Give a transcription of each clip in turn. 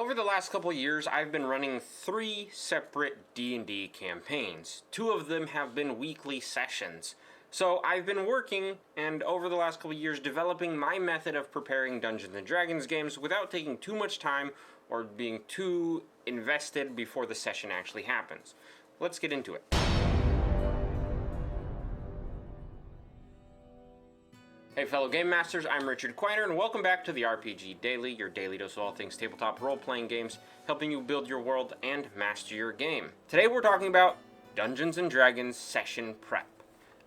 Over the last couple of years, I've been running 3 separate D&D campaigns. 2 of them have been weekly sessions. So I've been working, and over the last couple of years, developing my method of preparing Dungeons & Dragons games without taking too much time or being too invested before the session actually happens. Let's get into it. Hey fellow Game Masters, I'm Richard Quiner, and welcome back to the RPG Daily, your daily dose of all things tabletop role-playing games, helping you build your world and master your game. Today we're talking about Dungeons & Dragons Session Prep.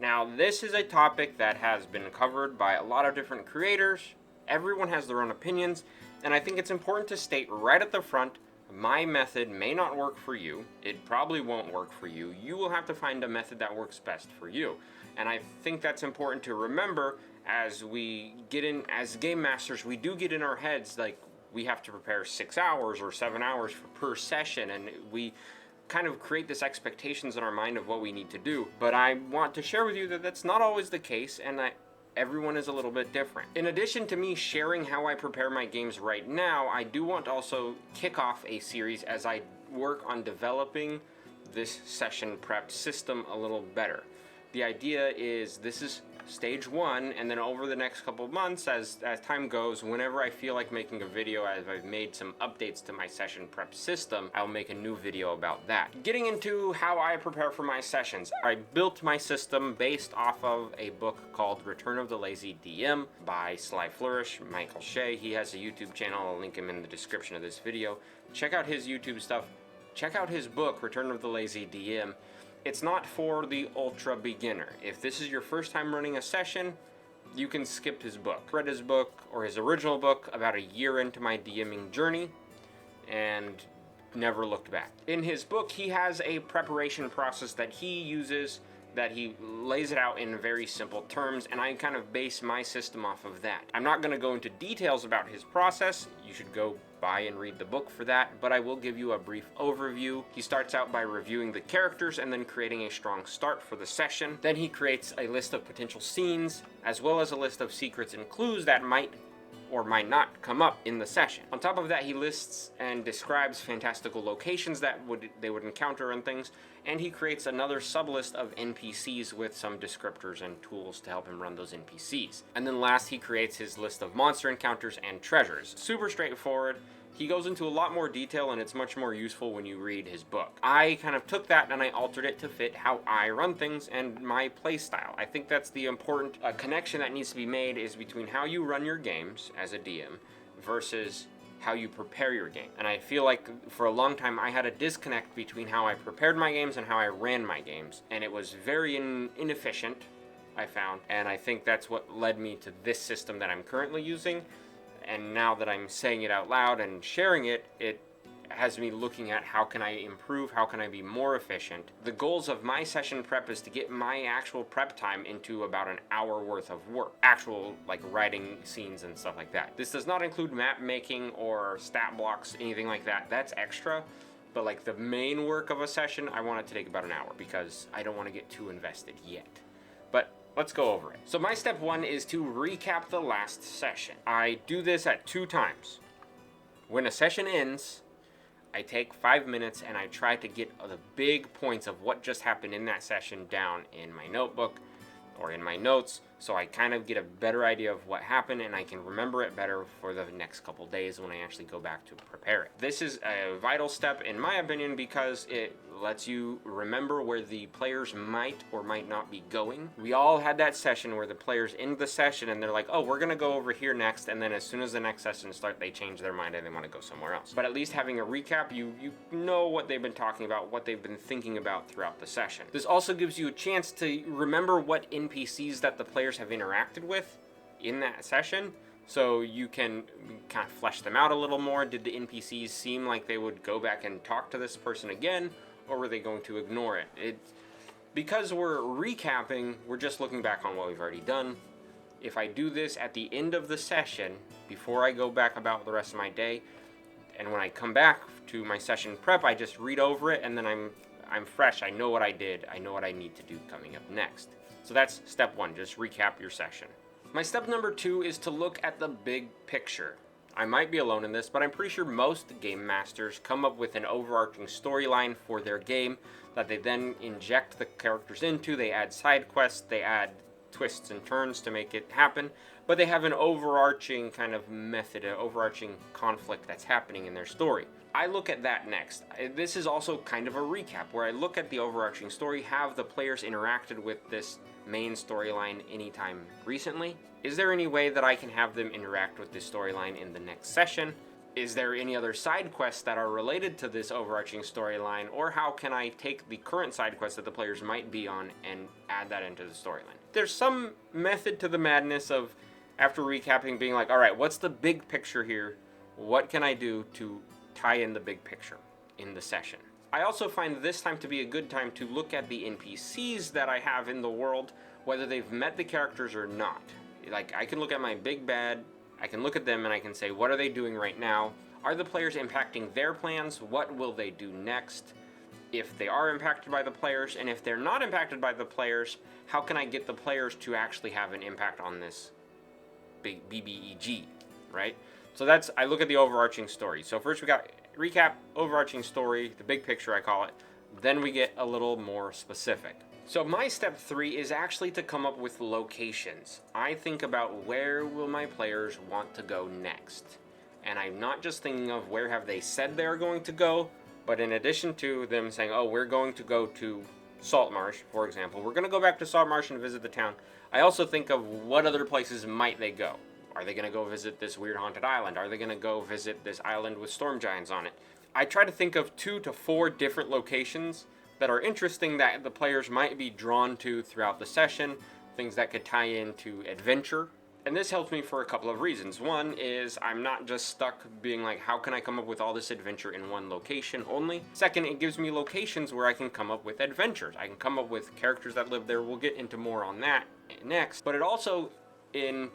Now, this is a topic that has been covered by a lot of different creators. Everyone has their own opinions, and I think it's important to state right at the front, my method may not work for you. It probably won't work for you. You will have to find a method that works best for you. And I think that's important to remember as we get in, as game masters, we do get in our heads like we have to prepare 6 hours or 7 hours per session, and we kind of create this expectations in our mind of what we need to do. But I want to share with you that that's not always the case, and that everyone is a little bit different. In addition to me sharing how I prepare my games right now, I do want to also kick off a series as I work on developing this session prep system a little better. The idea is this is stage 1, and then over the next couple of months, as time goes, whenever I feel like making a video, as I've made some updates to my session prep system, I'll make a new video about that. Getting into how I prepare for my sessions, I built my system based off of a book called Return of the Lazy DM by Sly Flourish, Michael Shea. He has a YouTube channel, I'll link him in the description of this video. Check out his YouTube stuff. Check out his book, Return of the Lazy DM. It's not for the ultra beginner. If this is your first time running a session, you can skip his book. I read his book, or his original book, about a year into my DMing journey, and never looked back. In his book, he has a preparation process that he uses, that he lays it out in very simple terms, and I kind of base my system off of that. I'm not going to go into details about his process. You should go buy and read the book for that, but I will give you a brief overview. He starts out by reviewing the characters and then creating a strong start for the session. Then he creates a list of potential scenes, as well as a list of secrets and clues that might or might not come up in the session. On top of that, he lists and describes fantastical locations that they would encounter and things, and he creates another sublist of NPCs with some descriptors and tools to help him run those NPCs. And then last, he creates his list of monster encounters and treasures. Super straightforward. He goes into a lot more detail, and it's much more useful when you read his book. I kind of took that and I altered it to fit how I run things and my play style. I think that's the important connection that needs to be made, is between how you run your games as a DM versus how you prepare your game. And I feel like for a long time I had a disconnect between how I prepared my games and how I ran my games, and it was very inefficient, I found, and I think that's what led me to this system that I'm currently using. And now that I'm saying it out loud and sharing it, it has me looking at how can I improve, how can I be more efficient. The goals of my session prep is to get my actual prep time into about an hour worth of work. Actual, like, writing scenes and stuff like that. This does not include map making or stat blocks, anything like that. That's extra. But like the main work of a session, I want it to take about an hour because I don't want to get too invested yet. But let's go over it. So my step 1 is to recap the last session. I do this at 2 times. When a session ends, I take 5 minutes and I try to get the big points of what just happened in that session down in my notebook or in my notes, so I kind of get a better idea of what happened and I can remember it better for the next couple days when I actually go back to prepare it. This is a vital step in my opinion because it lets you remember where the players might or might not be going. We all had that session where the players end the session and they're like, oh, we're gonna go over here next, and then as soon as the next session starts, they change their mind and they want to go somewhere else. But at least having a recap, you know what they've been talking about, what they've been thinking about throughout the session. This also gives you a chance to remember what NPCs that the players have interacted with in that session, so you can kind of flesh them out a little more. Did the NPCs seem like they would go back and talk to this person again, or were they going to ignore it? Because we're recapping, we're just looking back on what we've already done. If I do this at the end of the session, before I go back about the rest of my day, and when I come back to my session prep, I just read over it, and then I'm fresh. I know what I did. I know what I need to do coming up next. So that's step 1, just recap your session. My step number 2 is to look at the big picture. I might be alone in this, but I'm pretty sure most game masters come up with an overarching storyline for their game that they then inject the characters into. They add side quests, they add twists and turns to make it happen, but they have an overarching kind of method, an overarching conflict that's happening in their story. I look at that next. This is also kind of a recap where I look at the overarching story. Have the players interacted with this main storyline anytime recently? Is there any way that I can have them interact with this storyline in the next session? Is there any other side quests that are related to this overarching storyline? Or how can I take the current side quests that the players might be on and add that into the storyline? There's some method to the madness of, after recapping, being like, all right, what's the big picture here? What can I do to tie in the big picture in the session? I also find this time to be a good time to look at the NPCs that I have in the world, whether they've met the characters or not. Like, I can look at my big bad, I can look at them and I can say, what are they doing right now? Are the players impacting their plans? What will they do next? If they are impacted by the players, and if they're not impacted by the players, how can I get the players to actually have an impact on this big BBEG, right? So that's, I look at the overarching story. So first we got recap, overarching story, the big picture I call it. Then we get a little more specific. So my step 3 is actually to come up with locations. I think about where will my players want to go next. And I'm not just thinking of where have they said they're going to go, but in addition to them saying, oh, we're going to go to Saltmarsh, for example. We're going to go back to Saltmarsh and visit the town. I also think of what other places might they go. Are they going to go visit this weird haunted island? Are they going to go visit this island with storm giants on it? I try to think of 2 to 4 different locations that are interesting that the players might be drawn to throughout the session, things that could tie into adventure. And this helps me for a couple of reasons. One is I'm not just stuck being like, how can I come up with all this adventure in one location only? Second, it gives me locations where I can come up with adventures. I can come up with characters that live there. We'll get into more on that next. But it also, in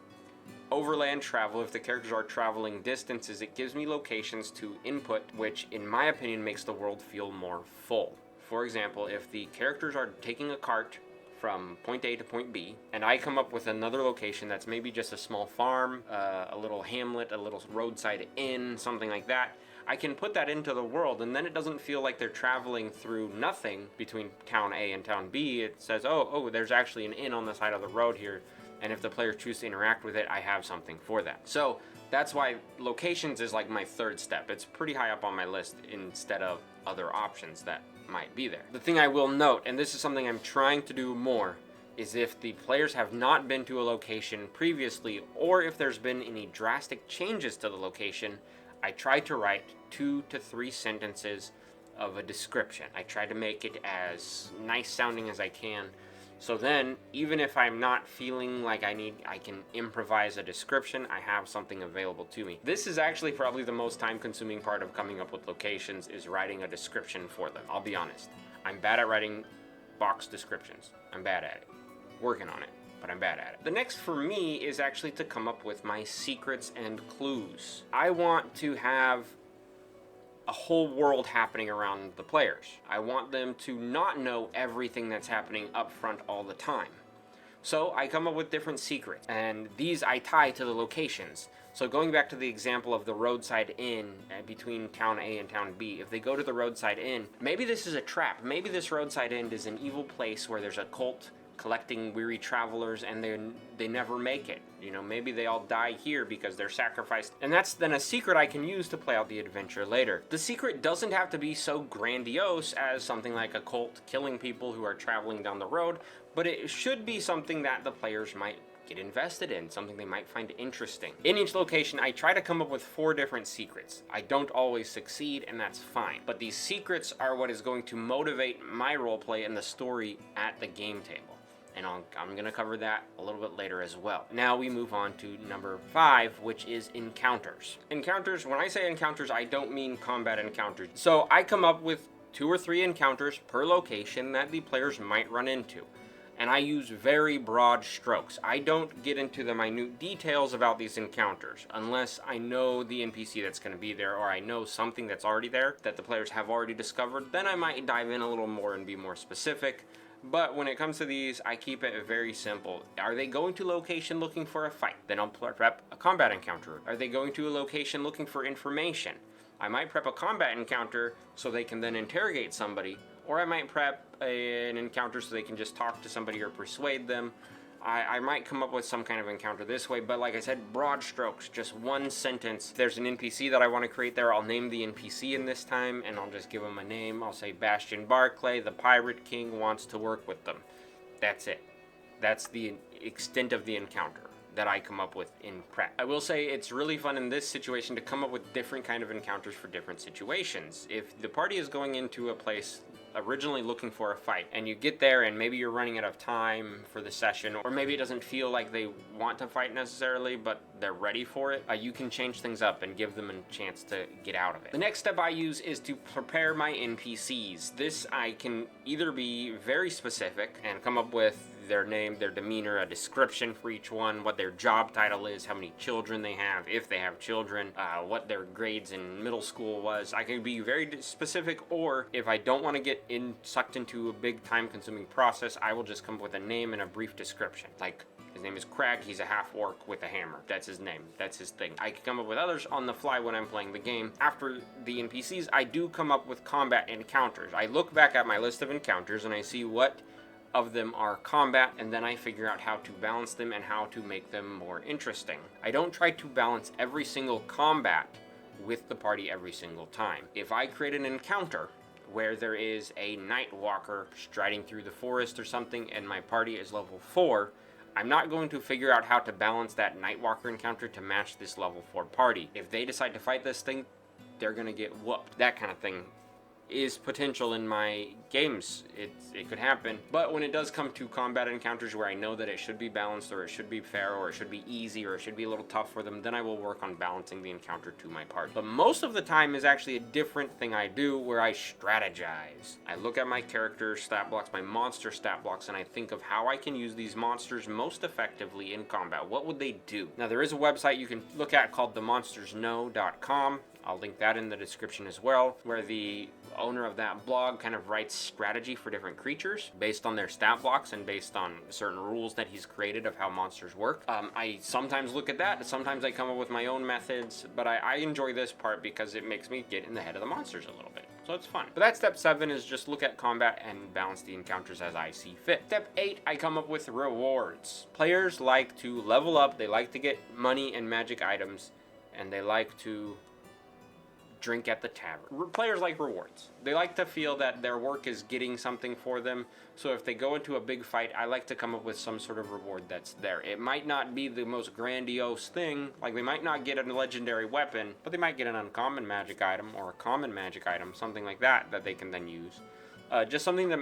overland travel, if the characters are traveling distances, it gives me locations to input, which in my opinion makes the world feel more full. For example, if the characters are taking a cart from point A to point B, and I come up with another location that's maybe just a small farm, a little hamlet, a little roadside inn, something like that, I can put that into the world, and then it doesn't feel like they're traveling through nothing between town A and town B. It says, oh, there's actually an inn on the side of the road here, and if the players choose to interact with it, I have something for that. So that's why locations is like my 3rd step. It's pretty high up on my list instead of other options that might be there. The thing I will note, and this is something I'm trying to do more, is if the players have not been to a location previously, or if there's been any drastic changes to the location, I try to write 2 to 3 sentences of a description. I try to make it as nice sounding as I can. So then, even if I'm not feeling like I can improvise a description, I have something available to me. This is actually probably the most time-consuming part of coming up with locations, is writing a description for them. I'll be honest. I'm bad at writing box descriptions. I'm bad at it. Working on it, but I'm bad at it. The next for me is actually to come up with my secrets and clues. I want to have a whole world happening around the players. I want them to not know everything that's happening up front all the time. So I come up with different secrets, and these I tie to the locations. So going back to the example of the roadside inn between town A and town B, if they go to the roadside inn, maybe this is a trap. Maybe this roadside inn is an evil place where there's a cult collecting weary travelers and they never make it. You know, maybe they all die here because they're sacrificed. And that's then a secret I can use to play out the adventure later. The secret doesn't have to be so grandiose as something like a cult killing people who are traveling down the road, but it should be something that the players might get invested in, something they might find interesting. In each location, I try to come up with 4 different secrets. I don't always succeed, and that's fine. But these secrets are what is going to motivate my roleplay and the story at the game table. And I'm going to cover that a little bit later as well. Now we move on to number 5, which is encounters. Encounters, when I say encounters, I don't mean combat encounters. So I come up with 2 or 3 encounters per location that the players might run into. And I use very broad strokes. I don't get into the minute details about these encounters unless I know the NPC that's going to be there, or I know something that's already there that the players have already discovered. Then I might dive in a little more and be more specific. But when it comes to these, I keep it very simple. Are they going to location looking for a fight? Then I'll prep a combat encounter. Are they going to a location looking for information? I might prep a combat encounter so they can then interrogate somebody, or I might prep an encounter so they can just talk to somebody or persuade them. I might come up with some kind of encounter this way, but like I said, broad strokes, just one sentence. There's an NPC that I want to create there. I'll name the NPC in this time, and I'll just give them a name. I'll say Bastion Barclay, the Pirate King, wants to work with them. That's it. That's the extent of the encounter that I come up with in prep. I will say it's really fun in this situation to come up with different kind of encounters for different situations. If the party is going into a place originally looking for a fight, and you get there and maybe you're running out of time for the session, or maybe it doesn't feel like they want to fight necessarily, but they're ready for it, you can change things up and give them a chance to get out of it. The next step I use is to prepare my NPCs. This I can either be very specific and come up with their name, their demeanor, a description for each one, what their job title is, how many children they have, if they have children, what their grades in middle school was. I can be very specific, or if I don't want to get sucked into a big time-consuming process, I will just come up with a name and a brief description. Like, his name is Crag, he's a half-orc with a hammer. That's his name, that's his thing. I can come up with others on the fly when I'm playing the game. After the NPCs, I do come up with combat encounters. I look back at my list of encounters and I see what of them are combat, and then I figure out how to balance them and how to make them more interesting. I don't try to balance every single combat with the party every single time. If I create an encounter where there is a night walker striding through the forest or something and my party is level 4, I'm not going to figure out how to balance that night walker encounter to match this level 4 party. If they decide to fight this thing, they're gonna get whooped. That kind of thing is potential in my games. It could happen. But when it does come to combat encounters where I know that it should be balanced, or it should be fair, or it should be easy, or it should be a little tough for them, then I will work on balancing the encounter to my party. But most of the time is actually a different thing I do, where I strategize. I look at my character stat blocks, my monster stat blocks, and I think of how I can use these monsters most effectively in combat. What would they do? Now, there is a website you can look at called themonstersknow.com. I'll link that in the description as well, where the owner of that blog kind of writes strategy for different creatures based on their stat blocks and based on certain rules that he's created of how monsters work. I sometimes look at that, sometimes I come up with my own methods, but I enjoy this part because it makes me get in the head of the monsters a little bit. So it's fun. But that's step 7, is just look at combat and balance the encounters as I see fit. Step 8, I come up with rewards. Players like to level up, they like to get money and magic items, and they like to drink at the tavern. Players like rewards. They like to feel that their work is getting something for them. So if they go into a big fight, I like to come up with some sort of reward that's there. It might not be the most grandiose thing, like they might not get a legendary weapon, but they might get an uncommon magic item or a common magic item, something like that they can then use. Just something that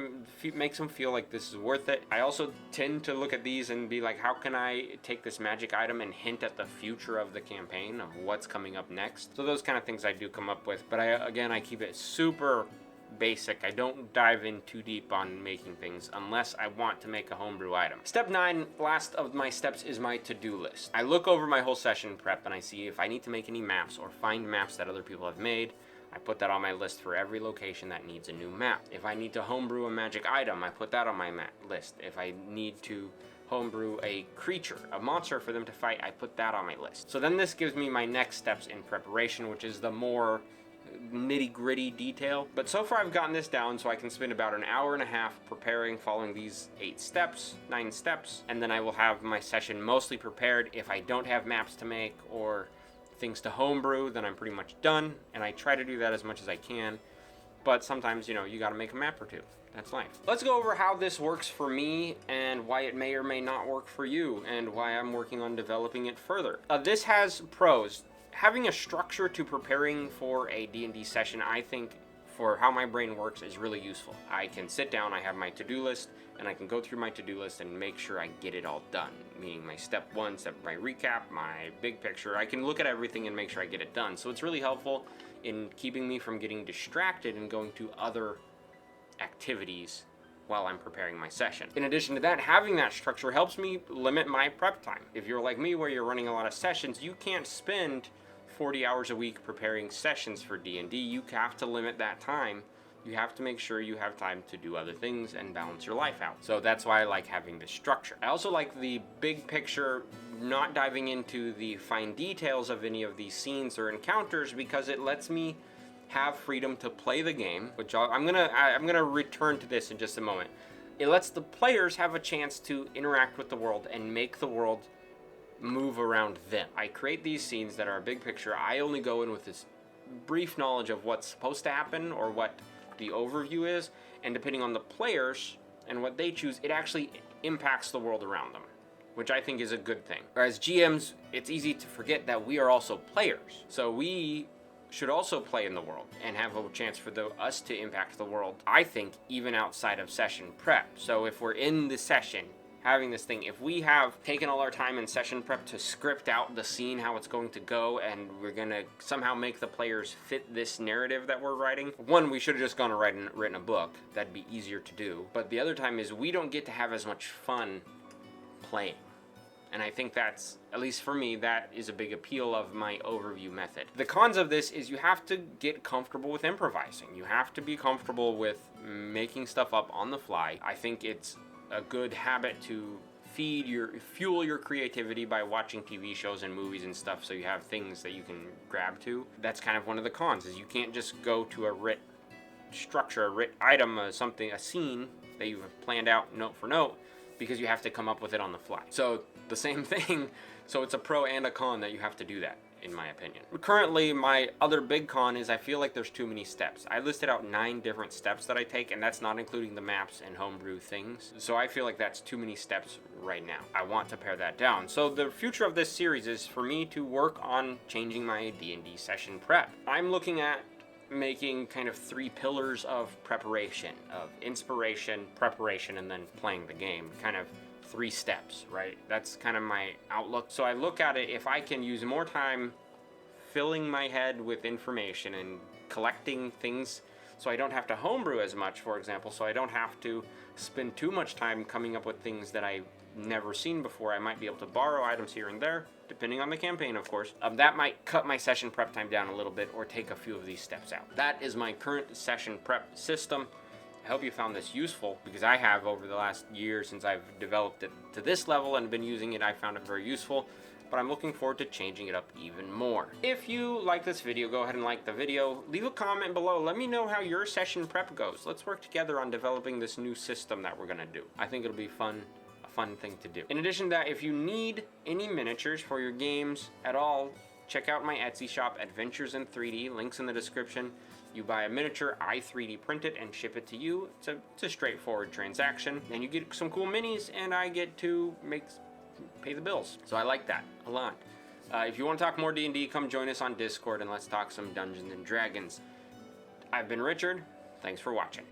makes them feel like this is worth it. I also tend to look at these and be like, how can I take this magic item and hint at the future of the campaign, of what's coming up next? So those kind of things I do come up with, but I keep it super basic. I don't dive in too deep on making things unless I want to make a homebrew item. Step 9, last of my steps, is my to-do list. I look over my whole session prep and I see if I need to make any maps or find maps that other people have made. I put that on my list for every location that needs a new map. If I need to homebrew a magic item, I put that on my list. If I need to homebrew a creature, a monster for them to fight, I put that on my list. So then this gives me my next steps in preparation, which is the more nitty-gritty detail. But so far I've gotten this down so I can spend about an hour and a half preparing, following these 9 steps, and then I will have my session mostly prepared. If I don't have maps to make or things to homebrew, then I'm pretty much done, and I try to do that as much as I can, but sometimes, you gotta make a map or two. That's life. Let's go over how this works for me and why it may or may not work for you, and why I'm working on developing it further. This has pros. Having a structure to preparing for a D&D session, I think, for how my brain works, is really useful. I can sit down, I have my to-do list, and I can go through my to-do list and make sure I get it all done. Meaning my step 1, my recap, my big picture. I can look at everything and make sure I get it done. So it's really helpful in keeping me from getting distracted and going to other activities while I'm preparing my session. In addition to that, having that structure helps me limit my prep time. If you're like me, where you're running a lot of sessions, you can't spend 40 hours a week preparing sessions for D&D. You have to limit that time you have to make sure you have time to do other things and balance your life out. So that's why I like having this structure. I also like the big picture, not diving into the fine details of any of these scenes or encounters, because it lets me have freedom to play the game, which I'm gonna return to this in just a moment. It lets the players have a chance to interact with the world and make the world move around them. I create these scenes that are a big picture. I only go in with this brief knowledge of what's supposed to happen or what the overview is, and depending on the players and what they choose, it actually impacts the world around them, which I think is a good thing. As GMs, it's easy to forget that we are also players. So we should also play in the world and have a chance for us to impact the world, I think, even outside of session prep. So if we're in the session having this thing, if we have taken all our time in session prep to script out the scene, how it's going to go, and we're gonna somehow make the players fit this narrative that we're writing, one, we should have just gone and written a book. That'd be easier to do. But the other time is we don't get to have as much fun playing. And I think that's, at least for me, that is a big appeal of my overview method. The cons of this is you have to get comfortable with improvising. You have to be comfortable with making stuff up on the fly. I think it's a good habit to fuel your creativity by watching TV shows and movies and stuff, so you have things that you can grab to. That's kind of one of the cons, is you can't just go to a writ structure, a writ item, a scene that you've planned out note for note, because you have to come up with it on the fly. So the same thing, so it's a pro and a con that you have to do that, in my opinion. Currently, my other big con is I feel like there's too many steps. I listed out 9 different steps that I take, and that's not including the maps and homebrew things. So I feel like that's too many steps right now. I want to pare that down. So the future of this series is for me to work on changing my D&D session prep. I'm looking at making kind of 3 pillars of preparation, of inspiration, preparation, and then playing the game. Kind of 3 steps, right? That's kind of my outlook. So I look at it, if I can use more time filling my head with information and collecting things, so I don't have to homebrew as much, for example, so I don't have to spend too much time coming up with things that I've never seen before. I might be able to borrow items here and there, depending on the campaign, of course. That might cut my session prep time down a little bit, or take a few of these steps out. That is my current session prep system. I hope you found this useful, because I have over the last year since I've developed it to this level and been using it. I found it very useful, but I'm looking forward to changing it up even more. If you like this video, go ahead and like the video. Leave a comment below. Let me know how your session prep goes. Let's work together on developing this new system that we're gonna do. I think it'll be fun thing to do. In addition to that, if you need any miniatures for your games at all, check out my Etsy shop, Adventures in 3D, links in the description. You buy a miniature, I 3D print it and ship it to you. It's a straightforward transaction, and you get some cool minis, and I get to pay the bills. So I like that a lot. If you want to talk more D&D, come join us on Discord and let's talk some Dungeons and Dragons. I've been Richard. Thanks for watching.